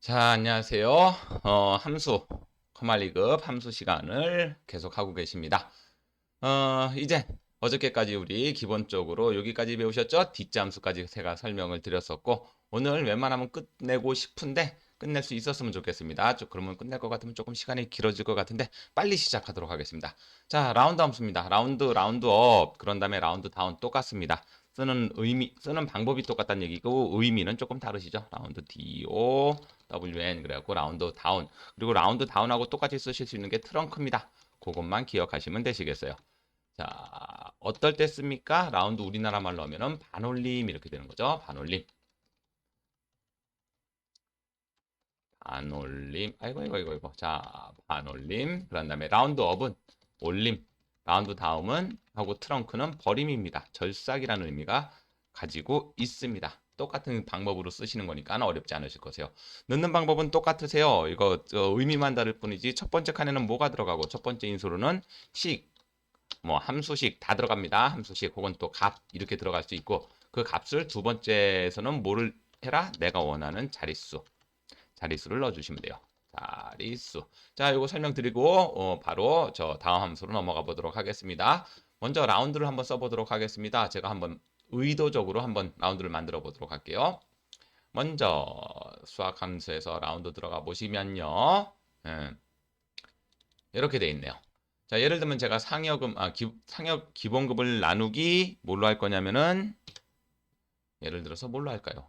자, 안녕하세요. 함수, 커말리급 함수 시간을 계속하고 계십니다. 이제 어저께까지 우리 기본적으로 여기까지 배우셨죠? 뒷함수까지 제가 설명을 드렸었고, 오늘 웬만하면 끝내고 싶은데, 끝낼 수 있었으면 좋겠습니다. 그러면 끝낼 것 같으면 조금 시간이 길어질 것 같은데, 빨리 시작하도록 하겠습니다. 자, 라운드 함수입니다. 라운드 업, 그런 다음에 라운드 다운 똑같습니다. 쓰는 방법이 똑같다는 얘기고, 의미는 조금 다르시죠? 라운드 DO, WN, 그래갖고 라운드 다운. 그리고 라운드 다운하고 똑같이 쓰실 수 있는 게 트렁크입니다. 그것만 기억하시면 되시겠어요. 자, 어떨 때 씁니까? 라운드 우리나라 말로 하면은 반올림 이렇게 되는 거죠. 반올림. 반올림. 아이고. 자, 반올림. 그런 다음에 라운드 업은 올림. 라운드 다음은 하고 트렁크는 버림입니다. 절삭이라는 의미가 가지고 있습니다. 똑같은 방법으로 쓰시는 거니까 어렵지 않으실 거세요. 넣는 방법은 똑같으세요. 이거 의미만 다를 뿐이지 첫 번째 칸에는 뭐가 들어가고 첫 번째 인수로는 식, 뭐 함수식 다 들어갑니다. 함수식 혹은 또 값 이렇게 들어갈 수 있고 그 값을 두 번째에서는 뭐를 해라? 내가 원하는 자릿수를 넣어주시면 돼요. 자릿수. 자, 이거 설명드리고 바로 저 다음 함수로 넘어가 보도록 하겠습니다. 먼저 라운드를 한번 써보도록 하겠습니다. 제가 한번 의도적으로 한번 라운드를 만들어 보도록 할게요. 먼저 수학 함수에서 라운드 들어가 보시면요. 이렇게 돼 있네요. 자, 예를 들면 제가 상여 기본급을 나누기 뭘로 할 거냐면은 예를 들어서 뭘로 할까요?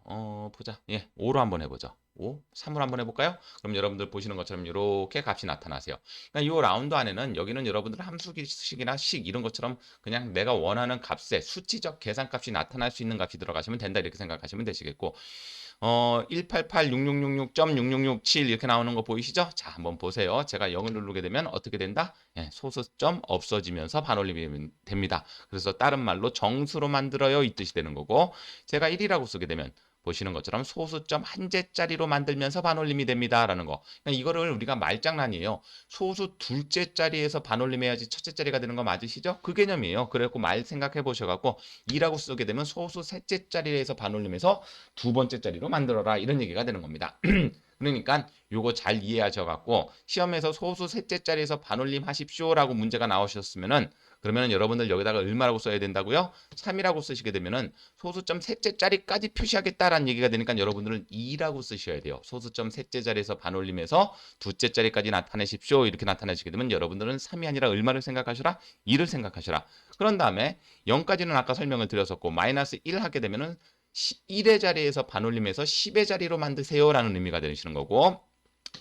보자. 예, 5로 한번 해보죠. 5, 3으로 한번 해볼까요? 그럼 여러분들 보시는 것처럼 이렇게 값이 나타나세요. 그러니까 이 라운드 안에는 여기는 여러분들 함수식이나 식 이런 것처럼 그냥 내가 원하는 값에 수치적 계산값이 나타날 수 있는 값이 들어가시면 된다 이렇게 생각하시면 되시겠고 1886666.6667 이렇게 나오는 거 보이시죠? 자, 한번 보세요. 제가 0을 누르게 되면 어떻게 된다? 예, 소수점 없어지면서 반올림이 됩니다. 그래서 다른 말로 정수로 만들어요 이 뜻이 되는 거고 제가 1이라고 쓰게 되면 보시는 것처럼 소수점 한 제짜리로 만들면서 반올림이 됩니다라는 거. 그러니까 이거를 우리가 말장난이에요. 소수 둘째 자리에서 반올림해야지 첫째 자리가 되는 거 맞으시죠? 그 개념이에요. 그래갖고 말 생각해 보셔갖고 2라고 쓰게 되면 소수 셋째 자리에서 반올림해서 두 번째 자리로 만들어라 이런 얘기가 되는 겁니다. 그러니까 요거 잘 이해하셔갖고 시험에서 소수 셋째 자리에서 반올림 하십시오라고 문제가 나오셨으면은 그러면 여러분들 여기다가 얼마라고 써야 된다고요? 3이라고 쓰시게 되면은 소수점 셋째 자리까지 표시하겠다라는 얘기가 되니까 여러분들은 2라고 쓰셔야 돼요. 소수점 셋째 자리에서 반올림해서 두째 자리까지 나타내십시오. 이렇게 나타내시게 되면 여러분들은 3이 아니라 얼마를 생각하셔라? 2를 생각하셔라. 그런 다음에 0까지는 아까 설명을 드렸었고 마이너스 1 하게 되면은 1의 자리에서 반올림해서 10의 자리로 만드세요라는 의미가 되시는 거고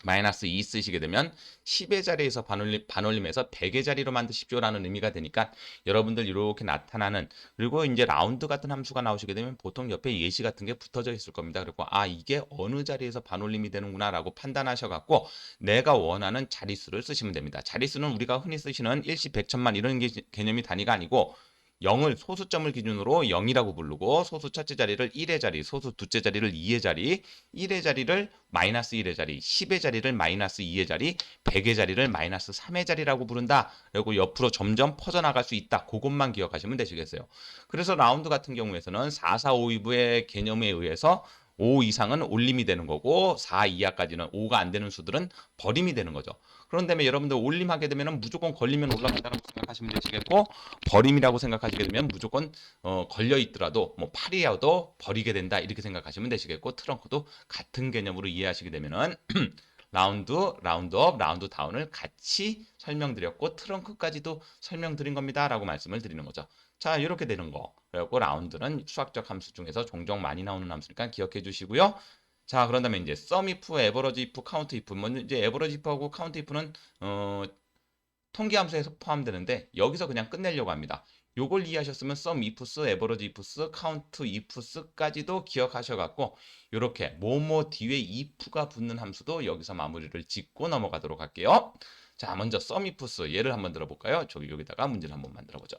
마이너스 2 쓰시게 되면 10의 자리에서 반올림해서 100의 자리로 만드십시오라는 의미가 되니까 여러분들 이렇게 나타나는 그리고 이제 라운드 같은 함수가 나오시게 되면 보통 옆에 예시 같은 게 붙어져 있을 겁니다. 그리고 이게 어느 자리에서 반올림이 되는구나 라고 판단하셔갖고 내가 원하는 자릿수를 쓰시면 됩니다. 자릿수는 우리가 흔히 쓰시는 일시, 백천만 이런 개념이 단위가 아니고 0을 소수점을 기준으로 0이라고 부르고 소수 첫째 자리를 1의 자리, 소수 둘째 자리를 2의 자리, 1의 자리를 마이너스 1의 자리, 10의 자리를 마이너스 2의 자리, 100의 자리를 마이너스 3의 자리라고 부른다. 그리고 옆으로 점점 퍼져나갈 수 있다. 그것만 기억하시면 되시겠어요. 그래서 라운드 같은 경우에서는 4, 4, 5, 2부의 개념에 의해서 5 이상은 올림이 되는 거고 4 이하까지는 5가 안 되는 수들은 버림이 되는 거죠. 그런 다음에 여러분들 올림하게 되면 무조건 걸리면 올라간다고 생각하시면 되시겠고 버림이라고 생각하시게 되면 무조건 걸려 있더라도 뭐 팔이어도 버리게 된다 이렇게 생각하시면 되시겠고 트렁크도 같은 개념으로 이해하시게 되면은 라운드업, 라운드 다운을 같이 설명드렸고 트렁크까지도 설명드린 겁니다라고 말씀을 드리는 거죠. 자, 이렇게 되는 거. 그리고 라운드는 수학적 함수 중에서 종종 많이 나오는 함수니까 기억해 주시고요. 자, 그런 다음에 이제 sum if, average if, count if. 먼저 이제 average if하고 count if는 통계 함수에서 포함되는데 여기서 그냥 끝내려고 합니다. 요걸 이해하셨으면 sum ifs, average ifs, count ifs까지도 기억하셔갖고 이렇게 뭐뭐 뒤에 if가 붙는 함수도 여기서 마무리를 짓고 넘어가도록 할게요. 자, 먼저 sum ifs 예를 한번 들어볼까요? 여기다가 문제를 한번 만들어보죠.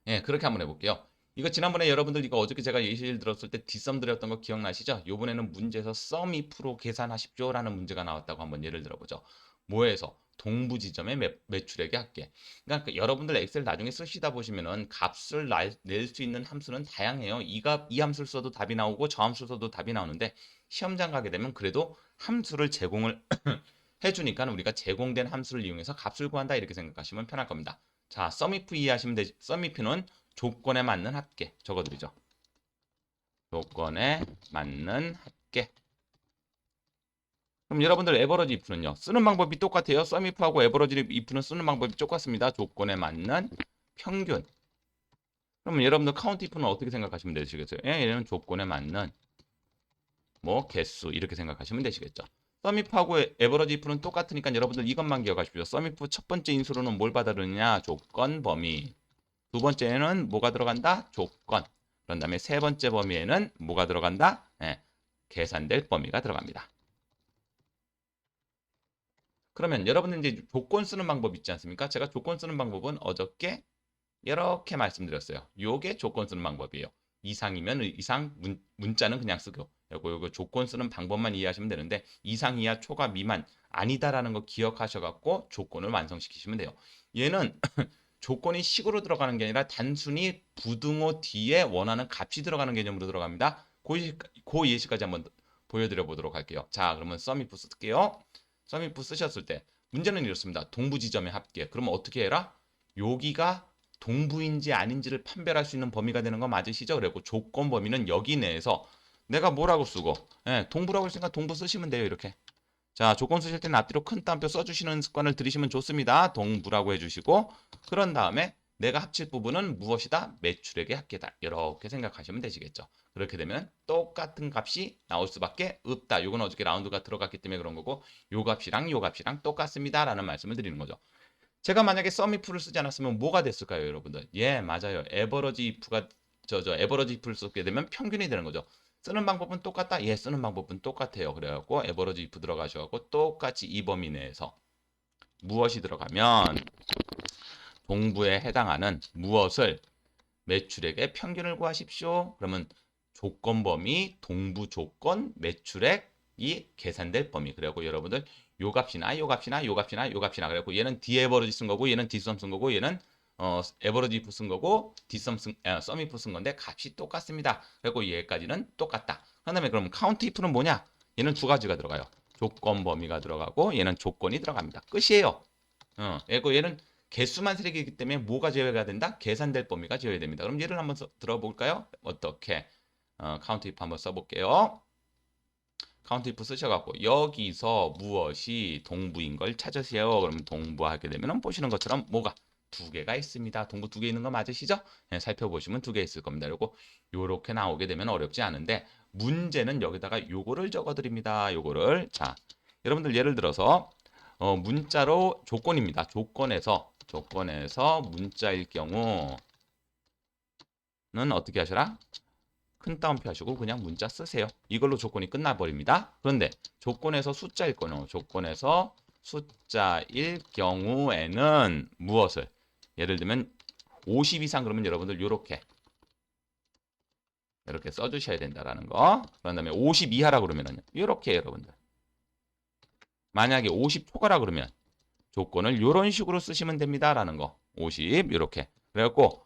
예, 그렇게 한번 해볼게요. 이거 지난번에 여러분들 이거 어저께 제가 예시를 들었을 때 뒷섬 드렸던 거 기억나시죠? 요번에는 문제에서 sum if로 계산하십시오라는 문제가 나왔다고 한번 예를 들어보죠. 뭐에서? 동부 지점의 매출액의 합계. 그러니까 여러분들 엑셀 나중에 쓰시다 보시면은 낼 수 있는 함수는 다양해요. 이 함수를 써도 답이 나오고 저 함수를 써도 답이 나오는데 시험장 가게 되면 그래도 함수를 제공을 해주니까 우리가 제공된 함수를 이용해서 값을 구한다 이렇게 생각하시면 편할 겁니다. 자, 썸이프 이해하시면 되죠. 썸이프는 조건에 맞는 합계 적어드리죠. 조건에 맞는 합계. 그럼 여러분들 에버러지 if는요. 쓰는 방법이 똑같아요. 썸이프하고 에버러지 if는 쓰는 방법이 똑같습니다. 조건에 맞는 평균. 그러면 여러분들 카운트 if는 어떻게 생각하시면 되시겠어요? 얘는 조건에 맞는 뭐 개수 이렇게 생각하시면 되시겠죠. 썸이프하고 에버러지 if는 똑같으니까 여러분들 이것만 기억하십시오. 썸이프 첫 번째 인수로는 뭘 받아들이느냐? 조건 범위. 두 번째는 뭐가 들어간다? 조건. 그런 다음에 세 번째 범위에는 뭐가 들어간다? 계산될 범위가 들어갑니다. 그러면 여러분들 이제 조건 쓰는 방법 있지 않습니까? 제가 조건 쓰는 방법은 어저께 이렇게 말씀드렸어요. 요게 조건 쓰는 방법이에요. 이상이면 이상, 문자는 그냥 쓰고 요거 조건 쓰는 방법만 이해하시면 되는데 이상 이하 초과 미만 아니다라는 거 기억하셔갖고 조건을 완성시키시면 돼요. 얘는 조건이 식으로 들어가는 게 아니라 단순히 부등호 뒤에 원하는 값이 들어가는 개념으로 들어갑니다. 그 예시까지 한번 보여드려 보도록 할게요. 자, 그러면 썸이프 쓸게요. 썸이프 쓰셨을 때 문제는 이렇습니다. 동부 지점의 합계. 그러면 어떻게 해라? 여기가 동부인지 아닌지를 판별할 수 있는 범위가 되는 거 맞으시죠? 그리고 조건 범위는 여기 내에서 내가 뭐라고 쓰고 동부라고 했으니까 동부 쓰시면 돼요. 이렇게. 자, 조건 쓰실 때는 앞뒤로 큰 따옴표 써주시는 습관을 들이시면 좋습니다. 동부라고 해주시고 그런 다음에 내가 합칠 부분은 무엇이다? 매출액의 합계다. 이렇게 생각하시면 되시겠죠. 그렇게 되면 똑같은 값이 나올 수밖에 없다. 이건 어저께 라운드가 들어갔기 때문에 그런 거고 요 값이랑 요 값이랑 똑같습니다. 라는 말씀을 드리는 거죠. 제가 만약에 썸이프를 쓰지 않았으면 뭐가 됐을까요, 여러분들? 예, 맞아요. 에버러지 if가 에버러지 if를 쓰게 되면 평균이 되는 거죠. 쓰는 방법은 똑같다? 예, 쓰는 방법은 똑같아요. 그래갖고 에버러지 if 들어가셔갖고 똑같이 이 범위 내에서 무엇이 들어가면 동부에 해당하는 무엇을 매출액의 평균을 구하십시오. 그러면 조건 범위, 동부 조건, 매출액이 계산될 범위. 그래갖고 여러분들 요 값이나 요 값이나 요 값이나 요 값이나 그래갖고 얘는 디에버러지 쓴 거고 얘는 디썸 쓴 거고 얘는 에버러지 if 쓴 거고 디썸 썸 if 쓴 건데 값이 똑같습니다. 그리고 얘까지는 똑같다. 그다음에 그럼 카운트 if는 뭐냐? 얘는 두 가지가 들어가요. 조건 범위가 들어가고 얘는 조건이 들어갑니다. 끝이에요. 그리고 얘는 개수만 세개이기 때문에 뭐가 제외가 된다? 계산될 범위가 제외됩니다. 그럼 예를 한번 들어볼까요? 어떻게? 카운트 if 한번 써볼게요. 카운트 if 쓰셔갖고 여기서 무엇이 동부인 걸 찾으세요. 그럼 동부하게 되면 보시는 것처럼 뭐가 두 개가 있습니다. 동부 두 개 있는 거 맞으시죠? 살펴보시면 두 개 있을 겁니다. 그리고 요렇게 나오게 되면 어렵지 않은데 문제는 여기다가 요거를 적어드립니다. 요거를 자 여러분들 예를 들어서 문자로 조건입니다. 조건에서 문자일 경우는 어떻게 하셔라? 큰 따옴표 하시고 그냥 문자 쓰세요. 이걸로 조건이 끝나버립니다. 그런데 조건에서 숫자일 경우에는 무엇을? 예를 들면 50 이상 그러면 여러분들 이렇게 써주셔야 된다라는 거. 그런 다음에 50 이하라 그러면은 이렇게 여러분들. 만약에 50 초과라 그러면 조건을 이런 식으로 쓰시면 됩니다라는 거. 50 이렇게. 그래갖고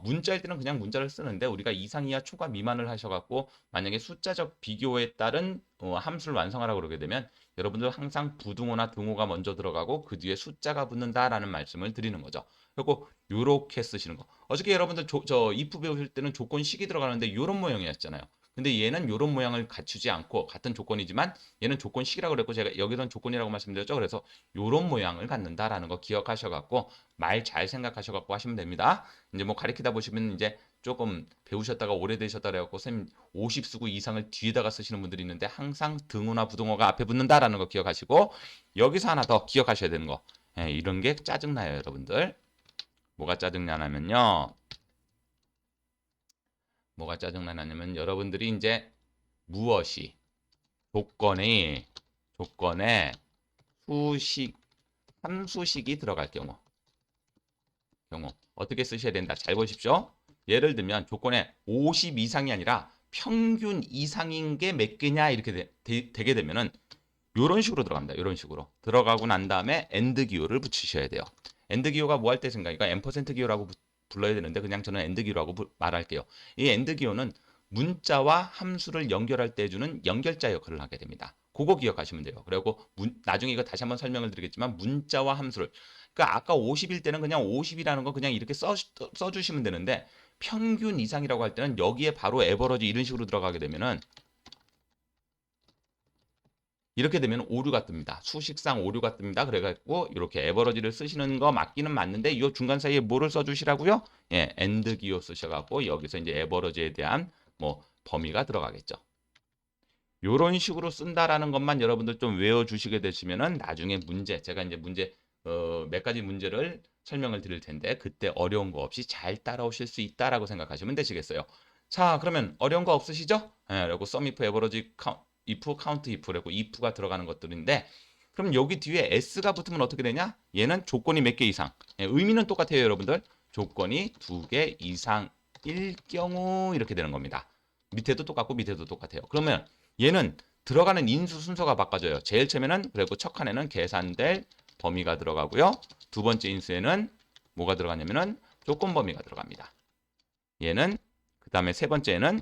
문자일 때는 그냥 문자를 쓰는데 우리가 이상 이하 초과 미만을 하셔갖고 만약에 숫자적 비교에 따른 함수를 완성하라 그러게 되면 여러분들 항상 부등호나 등호가 먼저 들어가고 그 뒤에 숫자가 붙는다라는 말씀을 드리는 거죠. 그리고 요렇게 쓰시는 거. 어저께 여러분들 if 배우실 때는 조건식이 들어가는데 요런 모양이었잖아요. 근데 얘는 이런 모양을 갖추지 않고 같은 조건이지만 얘는 조건식이라고 그랬고 제가 여기서는 조건이라고 말씀드렸죠. 그래서 이런 모양을 갖는다라는 거 기억하셔갖고 말 잘 생각하셔갖고 하시면 됩니다. 이제 뭐 가리키다 보시면 이제 조금 배우셨다가 오래되셨다 그래갖고 선생님 50 쓰고 이상을 뒤에다가 쓰시는 분들이 있는데 항상 등호나 부등호가 앞에 붙는다라는 거 기억하시고 여기서 하나 더 기억하셔야 되는 거 이런 게 짜증나요 여러분들. 뭐가 짜증나냐면요. 뭐가 짜증나냐면 여러분들이 이제 무엇이 조건에 수식 함수식이 들어갈 경우 어떻게 쓰셔야 된다. 잘 보십시오. 예를 들면 조건에 50 이상이 아니라 평균 이상인 게 몇 개냐 이렇게 되게 되면은 이런 식으로 들어갑니다. 이런 식으로 들어가고 난 다음에 엔드 기호를 붙이셔야 돼요. 엔드 기호가 뭐 할 때 생각이니까 %기호라고 불러야 되는데 그냥 저는 엔드 기호라고 말할게요. 이 엔드 기호는 문자와 함수를 연결할 때 해주는 연결자 역할을 하게 됩니다. 그거 기억하시면 돼요. 그리고 나중에 이거 다시 한번 설명을 드리겠지만 문자와 함수를 그러니까 아까 50일 때는 그냥 50이라는 거 그냥 이렇게 써주시면 되는데 평균 이상이라고 할 때는 여기에 바로 에버러지 이런 식으로 들어가게 되면은 이렇게 되면 오류가 뜹니다. 수식상 오류가 뜹니다. 그래가지고 이렇게 에버러지를 쓰시는 거 맞기는 맞는데 이 중간 사이에 뭐를 써주시라고요? 예, 엔드 기호 쓰셔갖고 여기서 이제 에버러지에 대한 뭐 범위가 들어가겠죠. 요런 식으로 쓴다라는 것만 여러분들 좀 외워주시게 되시면은 나중에 문제 제가 이제 문제 몇 가지 문제를 설명을 드릴 텐데 그때 어려운 거 없이 잘 따라오실 수 있다라고 생각하시면 되시겠어요. 자, 그러면 어려운 거 없으시죠? 예, 그리고 sum if average if count if 그리고 if가 들어가는 것들인데 그럼 여기 뒤에 s가 붙으면 어떻게 되냐? 얘는 조건이 몇 개 이상. 예, 의미는 똑같아요, 여러분들. 조건이 2개 이상일 경우 이렇게 되는 겁니다. 밑에도 똑같고 밑에도 똑같아요. 그러면 얘는 들어가는 인수 순서가 바꿔져요. 제일 처음에는 그리고 첫 칸에는 계산될 범위가 들어가고요. 두 번째 인수에는 뭐가 들어가냐면은 조건 범위가 들어갑니다. 얘는 그 다음에 세 번째에는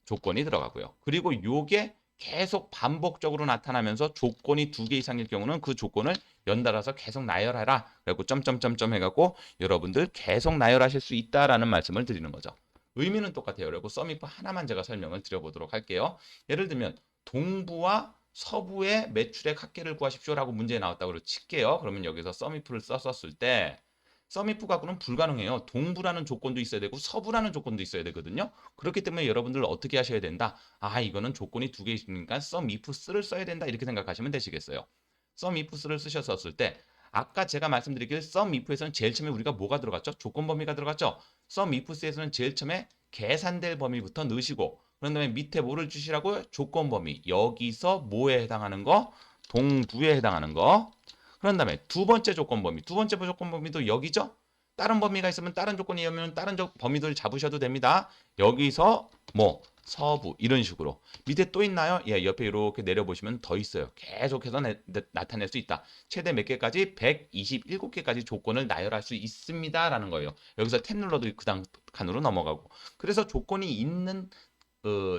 조건이 들어가고요. 그리고 요게 계속 반복적으로 나타나면서 조건이 2개 이상일 경우는 그 조건을 연달아서 계속 나열하라. 그리고 점점점점 해갖고 여러분들 계속 나열하실 수 있다라는 말씀을 드리는 거죠. 의미는 똑같아요. 그리고 썸이프 하나만 제가 설명을 드려보도록 할게요. 예를 들면 동부와 서부의 매출액 합계를 구하십시오라고 문제에 나왔다고 칠게요. 그러면 여기서 썸이프를 썼을 때 썸이프 갖고는 불가능해요. 동부라는 조건도 있어야 되고 서부라는 조건도 있어야 되거든요. 그렇기 때문에 여러분들 어떻게 하셔야 된다? 아, 이거는 조건이 2개 있으니까 썸이프스를 써야 된다. 이렇게 생각하시면 되시겠어요. 썸이프스를 쓰셨을 때 아까 제가 말씀드리길 썸이프에서는 제일 처음에 우리가 뭐가 들어갔죠? 조건 범위가 들어갔죠? 썸이프스에서는 제일 처음에 계산될 범위부터 넣으시고 그런 다음에 밑에 뭐를 주시라고요? 조건 범위. 여기서 뭐에 해당하는 거? 동부에 해당하는 거. 그런 다음에 두 번째 조건 범위. 두 번째 조건 범위도 여기죠? 다른 범위가 있으면 다른 조건이면 다른 범위들 잡으셔도 됩니다. 여기서 뭐 서부 이런 식으로 밑에 또 있나요? 예, 옆에 이렇게 내려보시면 더 있어요. 계속해서 나타낼 수 있다. 최대 몇 개까지? 127개까지 조건을 나열할 수 있습니다라는 거예요. 여기서 탭 눌러도 그 다음 칸으로 넘어가고 그래서 조건이 있는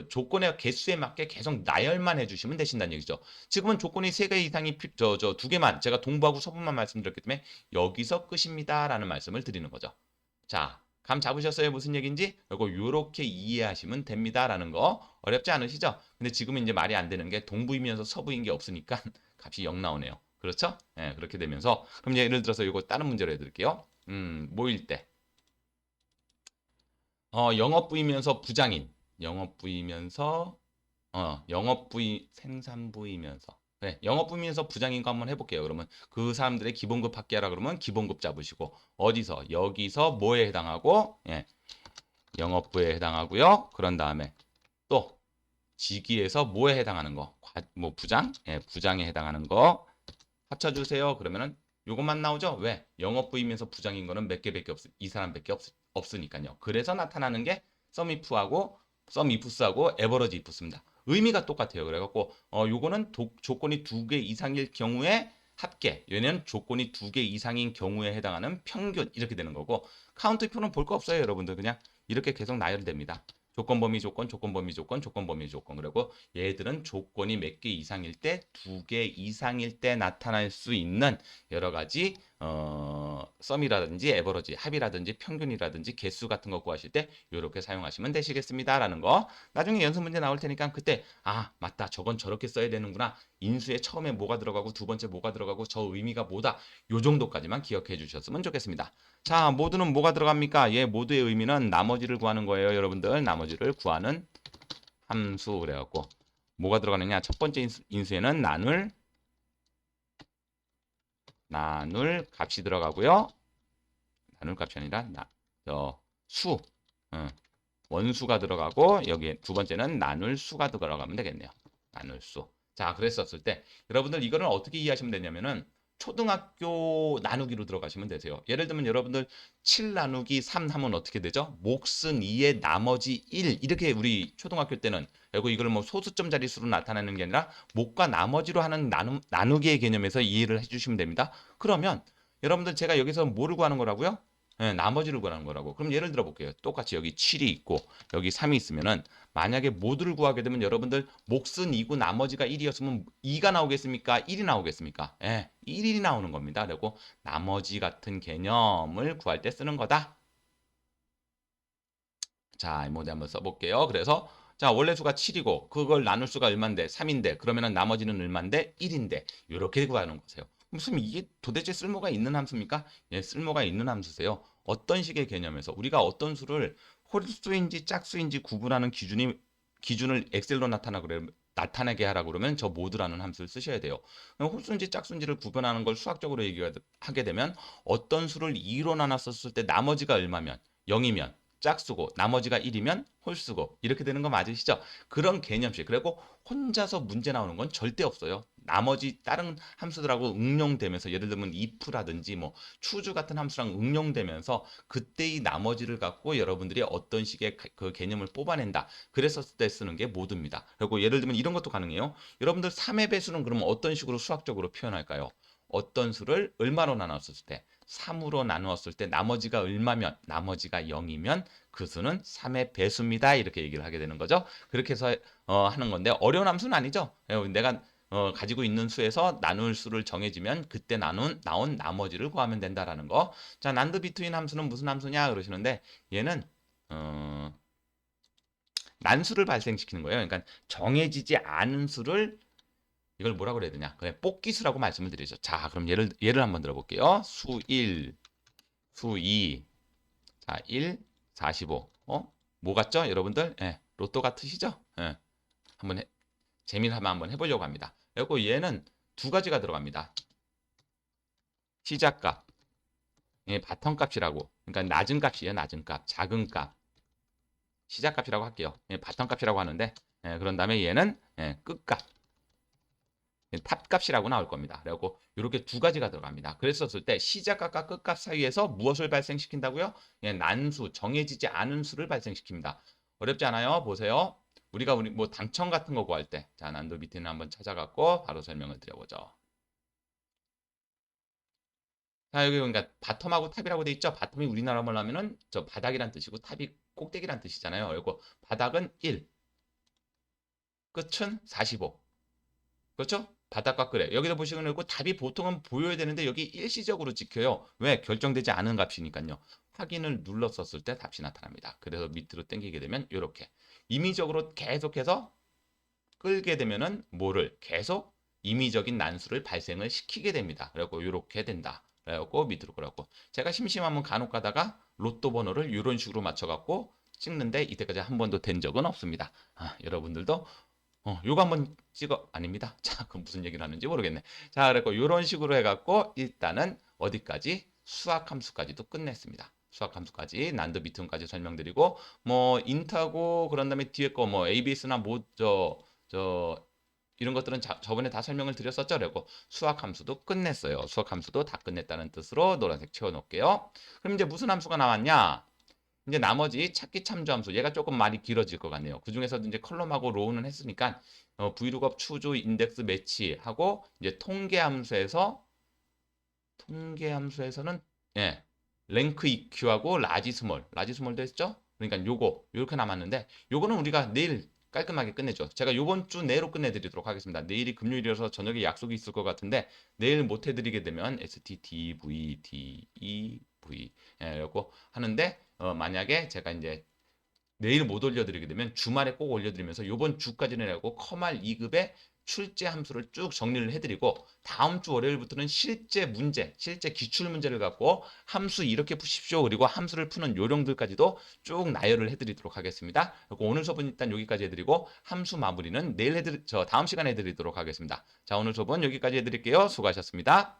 조건의 개수에 맞게 계속 나열만 해주시면 되신다는 얘기죠. 지금은 조건이 3개 이상이 2개만 제가 동부하고 서부만 말씀드렸기 때문에 여기서 끝입니다라는 말씀을 드리는 거죠. 자, 감 잡으셨어요? 무슨 얘기인지? 이거 요렇게 이해하시면 됩니다라는 거 어렵지 않으시죠? 근데 지금은 이제 말이 안 되는 게 동부이면서 서부인 게 없으니까 값이 0 나오네요. 그렇죠? 예, 그렇게 되면서 그럼 예를 들어서 이거 다른 문제로 해드릴게요. 모일 때 영업부이면서 부장인 영업부이면서 영업부이 생산부이면서 네, 영업부이면서 부장인 거 한번 해볼게요. 그러면 그 사람들의 기본급 합계하라 그러면 기본급 잡으시고 어디서 여기서 뭐에 해당하고 예, 영업부에 해당하고요. 그런 다음에 또 직위에서 뭐에 해당하는 거, 뭐 부장, 예, 부장에 해당하는 거 합쳐주세요. 그러면은 요것만 나오죠? 왜? 영업부이면서 부장인 거는 몇 개밖에 이 사람밖에 없으니까요. 그래서 나타나는 게 썸이프하고 썸이프스하고 에버러지 이프스입니다. 의미가 똑같아요. 그래갖고 요거는 조건이 2개 이상일 경우에 합계, 얘는 조건이 2개 이상인 경우에 해당하는 평균 이렇게 되는 거고 카운트표는 볼 거 없어요. 여러분들 그냥 이렇게 계속 나열됩니다. 조건 범위 조건, 조건 범위 조건, 조건 범위 조건. 그리고 얘들은 조건이 몇 개 이상일 때, 2개 이상일 때 나타날 수 있는 여러 가지 썸이라든지 에버러지, 합이라든지 평균이라든지 개수 같은 거 구하실 때 이렇게 사용하시면 되시겠습니다라는 거. 나중에 연습 문제 나올 테니까 그때 아, 맞다. 저건 저렇게 써야 되는구나. 인수에 처음에 뭐가 들어가고 두 번째 뭐가 들어가고 저 의미가 뭐다. 요 정도까지만 기억해 주셨으면 좋겠습니다. 자, 모두는 뭐가 들어갑니까? 예, 모두의 의미는 나머지를 구하는 거예요, 여러분들. 나머지를 구하는 함수 그래갖고 뭐가 들어가느냐? 첫 번째 인수에는 나눌 값이 들어가고요. 나눌 값이 아니라 수, 원수가 들어가고 여기에 두 번째는 나눌 수가 들어가면 되겠네요. 나눌 수. 자, 그랬었을 때 여러분들 이거는 어떻게 이해하시면 되냐면은 초등학교 나누기로 들어가시면 되세요. 예를 들면 여러분들 7 나누기 3 하면 어떻게 되죠? 몫은 2의 나머지 1 이렇게 우리 초등학교 때는 그리고 이걸 뭐 소수점 자릿수로 나타내는 게 아니라 몫과 나머지로 하는 나누기의 개념에서 이해를 해주시면 됩니다. 그러면 여러분들 제가 여기서 뭐를 구하는 거라고요? 예, 나머지를 구하는 거라고. 그럼 예를 들어 볼게요. 똑같이 여기 7이 있고 여기 3이 있으면은 만약에 모두를 구하게 되면 여러분들 몫은 2고 나머지가 1이었으면 2가 나오겠습니까? 1이 나오겠습니까? 예, 1이 나오는 겁니다. 그리고 나머지 같은 개념을 구할 때 쓰는 거다. 자, 이모디 한번 써볼게요. 그래서 자, 원래 수가 7이고 그걸 나눌 수가 얼만데 3인데 그러면은 나머지는 얼만데 1인데 이렇게 구하는 거세요. 무슨 이게 도대체 쓸모가 있는 함수입니까? 예, 쓸모가 있는 함수세요. 어떤 식의 개념에서 우리가 어떤 수를 홀수인지 짝수인지 구분하는 기준을 엑셀로 나타내게 하라고 그러면 저 모드라는 함수를 쓰셔야 돼요. 홀수인지 짝수인지를 구분하는 걸 수학적으로 얘기하게 되면 어떤 수를 2로 나눴었을 때 나머지가 얼마면 0이면 짝수고 나머지가 1이면 홀수고 이렇게 되는 거 맞으시죠? 그런 개념식. 그리고 혼자서 문제 나오는 건 절대 없어요. 나머지 다른 함수들하고 응용되면서 예를 들면 if라든지 뭐 추주 같은 함수랑 응용되면서 그때의 나머지를 갖고 여러분들이 어떤 식의 그 개념을 뽑아낸다. 그랬었을 때 쓰는 게 모드입니다. 그리고 예를 들면 이런 것도 가능해요. 여러분들 3의 배수는 그러면 어떤 식으로 수학적으로 표현할까요? 어떤 수를 얼마로 나눴을 때 3으로 나누었을 때 나머지가 얼마면 나머지가 0이면 그 수는 3의 배수입니다. 이렇게 얘기를 하게 되는 거죠. 그렇게 해서 하는 건데 어려운 함수는 아니죠. 내가 가지고 있는 수에서 나눌 수를 정해지면 그때 나온 나머지를 구하면 된다라는 거. 자, 난드 비트윈 함수는 무슨 함수냐 그러시는데 얘는 어, 난수를 발생시키는 거예요. 그러니까 정해지지 않은 수를 이걸 뭐라고 그래야 되냐? 그냥 뽑기수라고 말씀을 드리죠. 자, 그럼 예를 한번 들어볼게요. 수 1, 수 2, 자, 1, 45. 뭐 같죠? 여러분들? 예, 로또 같으시죠? 예, 한번 재미를 한번 해보려고 합니다. 그리고 얘는 두 가지가 들어갑니다. 시작값, 예, 바텀값이라고. 그러니까 낮은 값이에요. 낮은 값, 작은 값. 시작값이라고 할게요. 예, 바텀값이라고 하는데, 예, 그런 다음에 얘는 예, 끝값. 탑값이라고 나올 겁니다. 그리고 이렇게 두 가지가 들어갑니다. 그랬었을 때 시작값과 끝값 사이에서 무엇을 발생시킨다고요? 예, 난수, 정해지지 않은 수를 발생시킵니다. 어렵지 않아요? 보세요. 우리가 뭐 당첨 같은 거 구할 때, 자, 난도 밑에는 한번 찾아갖고 바로 설명을 드려보죠. 자, 여기 그러니까 바텀하고 탑이라고 돼 있죠? 바텀이 우리나라 말로 하면은 저 바닥이란 뜻이고 탑이 꼭대기란 뜻이잖아요. 그리고 바닥은 1, 끝은 45. 그렇죠? 바닥과 그래. 여기서 보시면 있고 답이 보통은 보여야 되는데 여기 일시적으로 찍혀요. 왜? 결정되지 않은 값이니까요. 확인을 눌렀었을 때 답이 나타납니다. 그래서 밑으로 당기게 되면 이렇게 임의적으로 계속해서 끌게 되면은 뭐를 계속 임의적인 난수를 발생을 시키게 됩니다. 그래갖고 이렇게 된다. 그래갖고 밑으로 끌었고 제가 심심하면 간혹 가다가 로또 번호를 이런 식으로 맞춰갖고 찍는데 이때까지 한 번도 된 적은 없습니다. 여러분들도 요거 한번 찍어 아닙니다. 자, 그럼 무슨 얘기를 하는지 모르겠네. 자, 그래고 이런 식으로 해갖고 일단은 어디까지 수학 함수까지도 끝냈습니다. 수학 함수까지 난드 비튼까지 설명드리고 뭐 인트하고 그런 다음에 뒤에 거 뭐 ABS나 뭐 저 이런 것들은 저번에 다 설명을 드렸었죠. 그리고 수학 함수도 끝냈어요. 수학 함수도 다 끝냈다는 뜻으로 노란색 채워 놓을게요. 그럼 이제 무슨 함수가 나왔냐? 이제 나머지 찾기 참조 함수 얘가 조금 말이 길어질 것 같네요. 그 중에서도 이제 컬럼하고 로우는 했으니까 vlookup 추주 인덱스 매치하고 이제 통계 함수에서는 예 랭크 EQ하고 라지 스몰도 했죠. 그러니까 요거 요렇게 남았는데 요거는 우리가 내일 깔끔하게 끝내죠. 제가 요번 주 내로 끝내드리도록 하겠습니다. 내일이 금요일이라서 저녁에 약속이 있을 것 같은데 내일 못 해드리게 되면 STDVDEV 예, 요거 하는데 만약에 제가 이제 내일 못 올려드리게 되면 주말에 꼭 올려드리면서 요번 주까지는 하고 커말 2급의 출제 함수를 쭉 정리를 해드리고 다음 주 월요일부터는 실제 문제, 실제 기출 문제를 갖고 함수 이렇게 푸십시오. 그리고 함수를 푸는 요령들까지도 쭉 나열을 해드리도록 하겠습니다. 그리고 오늘 수업은 일단 여기까지 해드리고 함수 마무리는 다음 시간에 해드리도록 하겠습니다. 자, 오늘 수업은 여기까지 해드릴게요. 수고하셨습니다.